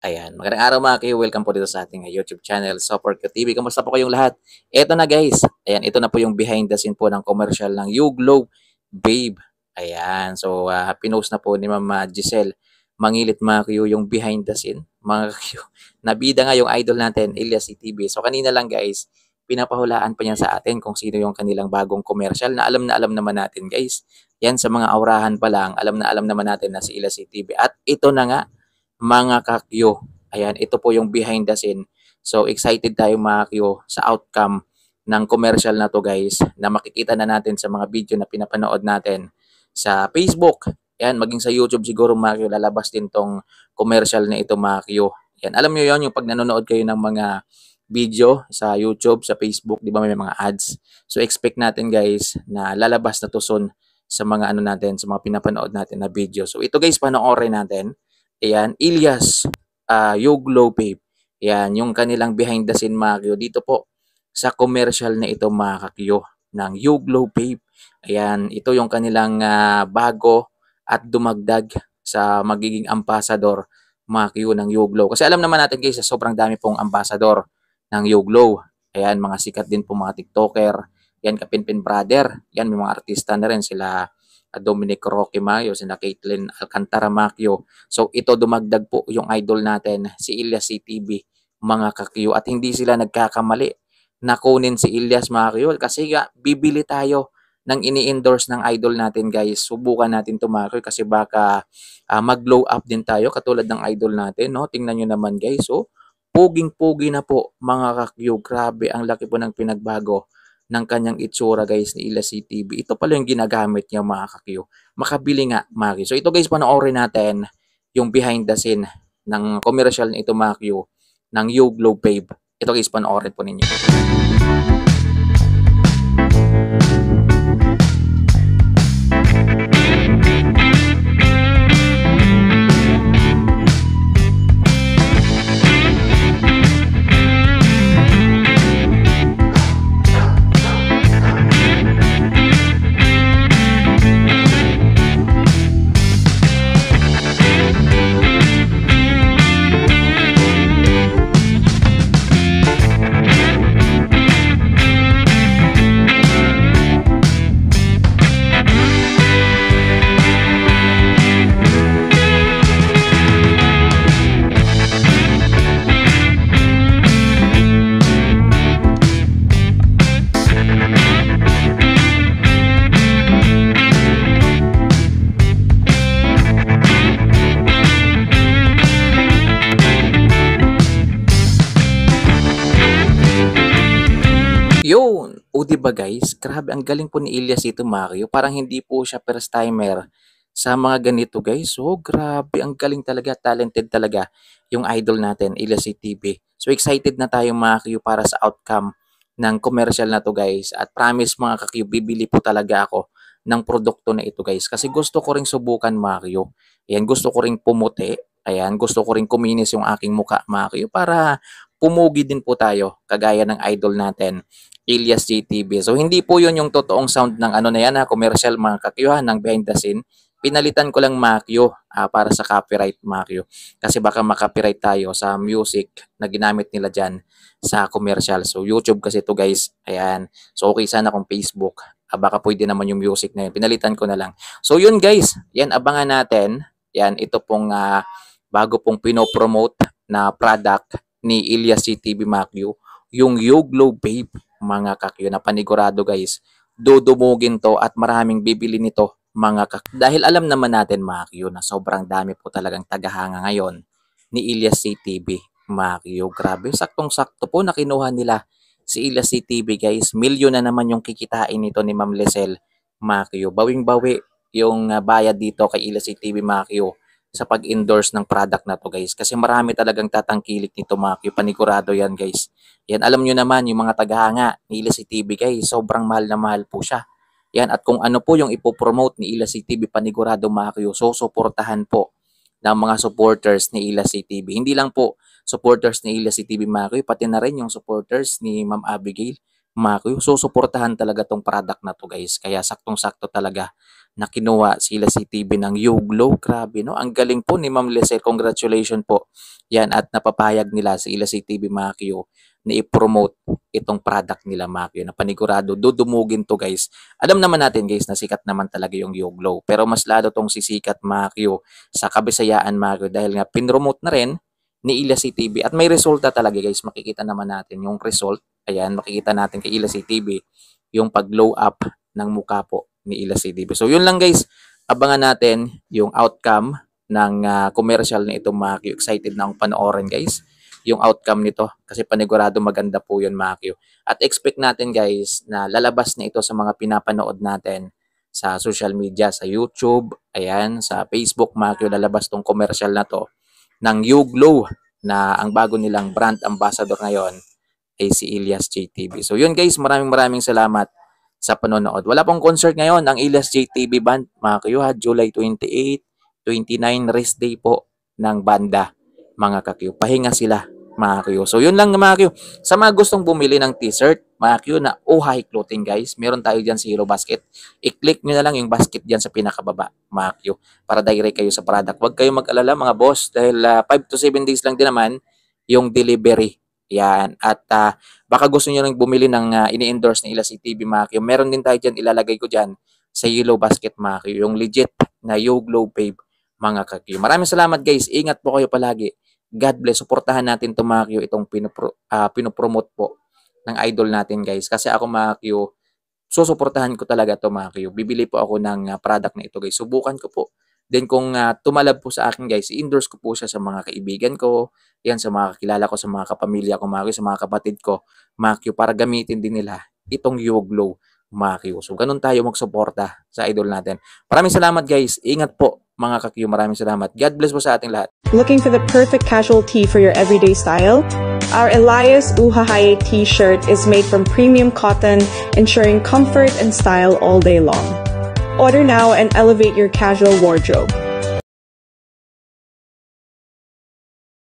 Ayan, magandang araw mga kayo. Welcome po dito sa ating YouTube channel, Support Ko TV. Kamusta po kayong lahat? Eto na guys. Ayan, ito na po yung behind the scene po ng commercial ng You Glow Babe. Ayan, so pinost na po ni Mama Giselle Mangilit mga kayo yung behind the scene. Mga kayo, nabida nga yung idol natin, Elias CTV. So kanina lang guys, pinapahulaan pa niya sa atin kung sino yung kanilang bagong commercial na alam naman natin guys. Yan sa mga aurahan pa lang, alam na alam naman natin na si Elias CTV. At ito na nga, mga kakyo. Ayan, ito po yung behind the scene. So excited tayo mga kakyo sa outcome ng commercial na to guys, na makikita na natin sa mga video na pinapanood natin sa Facebook. Ayan, maging sa YouTube siguro mga kakyo, lalabas din tong commercial na ito mga kakyo. Ayan, alam nyo yon yung pag nanonood kayo ng mga video sa YouTube, sa Facebook, di ba may mga ads. So expect natin guys na lalabas na to soon sa mga ano natin, sa mga pinapanood natin na video. So ito guys, panoorin natin. Ayan, Ilyas, Yuglo Babe. Ayan, yung kanilang behind the scene mga kakyo. Dito po sa commercial na ito mga kakyo ng Yuglo Babe. Ayan, ito yung kanilang bago at dumagdag sa magiging ambassador mga kakyo ng Yuglo. Kasi alam naman natin guys, sobrang dami pong ambassador ng Yuglo. Ayan, mga sikat din po mga TikToker. Yan, Kapinpin Brother. Yan, may mga artista na rin sila Dominic Roque Mayo, sina Caitlyn Alcantara Macchio. So ito dumagdag po yung idol natin, si Ilyas CTV, mga kakyo. At hindi sila nagkakamali na kunin si Ilyas Macchio kasi bibili tayo ng ini-endorse ng idol natin guys. Subukan natin to mga kakyo kasi baka mag-blow up din tayo katulad ng idol natin. No? Tingnan nyo naman guys. So, puging-pugi na po mga kakyo. Grabe, ang laki po ng pinagbago ng kanyang itsura guys ni Ilyas CTV. Ito pala yung ginagamit niya mga kakyo. Makabili nga mga kakyo. So ito guys, panoorin natin yung behind the scene ng commercial na ito mga kakyo ng You Glow Babe. Ito guys, panoorin po ninyo. Yun! O di ba guys, grabe ang galing po ni Ilyas ito Mario. Parang hindi po siya first timer sa mga ganito guys. So grabe, ang galing talaga, talented talaga yung idol natin, Ilyas TV. So excited na tayo mga kakyo para sa outcome ng commercial na to guys. At promise mga kakyo, bibili po talaga ako ng produkto na ito guys. Kasi gusto ko ring subukan Mario. Ayan, gusto ko ring pumuti. Ayan, gusto ko ring kuminis yung aking muka Mario para pumugi din po tayo kagaya ng idol natin, Ilyas GTV. So hindi po yun yung totoong sound ng ano na yan commercial mga kakyuhan ng behind the scene. Pinalitan ko lang makyo para sa copyright makyo. Kasi baka makopyright tayo sa music na ginamit nila dyan sa commercial. So YouTube kasi to guys. Ayan. So okay sana kung Facebook. Baka pwede naman yung music na yun. Pinalitan ko na lang. So yun guys. Yan abangan natin. Yan ito pong bago pong pinopromote na product ni Ilyas GTV Macchio. Yung You Glow Babe mga kakyo na panigurado guys, dudumugin to at maraming bibili nito mga kakyo. Dahil alam naman natin mga kakyo na sobrang dami po talagang tagahanga ngayon ni Ilyas CTV mga kakyo. Grabe, saktong-sakto po na kinuha nila si Ilyas CTV guys. Milyon na naman yung kikitain nito ni Ma'am Lizelle mga kakyo. Bawing-bawi yung bayad dito kay Ilyas CTV mga kakyo sa pag-endorse ng product na to guys. Kasi marami talagang tatangkilik nito mga kakyo. Panigurado yan guys. Yan, alam nyo naman, yung mga tagahanga ni Ilyas TV guys, sobrang mahal na mahal po siya. Yan, at kung ano po yung ipopromote ni Ilyas TV, panigurado mga kayo, so suportahan po ng mga supporters ni Ilyas TV. Hindi lang po supporters ni Ilyas TV mga kayo, pati na rin yung supporters ni Ma'am Abigail mga Q. Susuportahan talaga tong product na to guys. Kaya saktong-sakto talaga na kinuha sila si TV ng Yuglo. Grabe no, ang galing po ni Ma'am Lizelle. Congratulations po. Yan, at napapayag nila si Ila TV mga Q na i-promote itong product nila mga Q, na panigurado dudumugin to guys. Alam naman natin guys na sikat naman talaga yung Yuglo, pero mas lalo tong sisikat mga Q sa Kabisayaan mga Q dahil nga pinromote na rin ni Ila TV at may resulta talaga guys. Makikita naman natin yung result. Ayan, makikita natin kay Ila TV yung pag-glow up ng mukha po ni Ila TV. So yun lang guys, abangan natin yung outcome ng commercial na ito mga Q. Excited na akong panoorin guys yung outcome nito kasi panigurado maganda po yun mga Q. At expect natin guys na lalabas na ito sa mga pinapanood natin sa social media, sa YouTube, ayan, sa Facebook mga Q, lalabas tong commercial na to ng Yuglo na ang bago nilang brand ambassador ngayon ay si Ilyas JTV. So yun guys, maraming salamat sa panonood. Wala pong concert ngayon ang Ilyas JTV Band mga Q, July 28, 29 rest day po ng banda mga Q. Pahinga sila mga Q. So yun lang mga Q. Sa mga gustong bumili ng t-shirt mga Q na Uhay Clothing guys, meron tayo dyan sa Hero Basket. I-click nyo na lang yung basket dyan sa pinakababa mga Q para direct kayo sa product. Huwag kayong mag-alala mga boss dahil 5 to 7 days lang din naman yung delivery. Yan. At baka gusto nyo nang bumili ng ini-endorse ni Ila TV mga Q. Meron din tayo dyan, ilalagay ko dyan sa Yellow Basket mga Q. Yung legit na Yuglo Babe mga Q. Maraming salamat guys. Ingat po kayo palagi. God bless. Suportahan natin itong mga Q, itong pinopromote po ng idol natin guys. Kasi ako mga Q, susuportahan ko talaga ito mga Q. Bibili po ako ng product na ito guys. Subukan ko po. Then kung tumalab po sa akin guys, i-endorse ko po siya sa mga kaibigan ko, yan, sa mga kakilala ko, sa mga kapamilya ko mga Q, sa mga kapatid ko mga Q, para gamitin din nila itong Yuglo mga Q. So ganun tayo magsuporta sa idol natin. Maraming salamat guys. Ingat po mga Q. Maraming salamat. God bless po sa ating lahat. Looking for the perfect casual tee for your everyday style? Our Elias Uhahaye t-shirt is made from premium cotton, ensuring comfort and style all day long. Order now and elevate your casual wardrobe.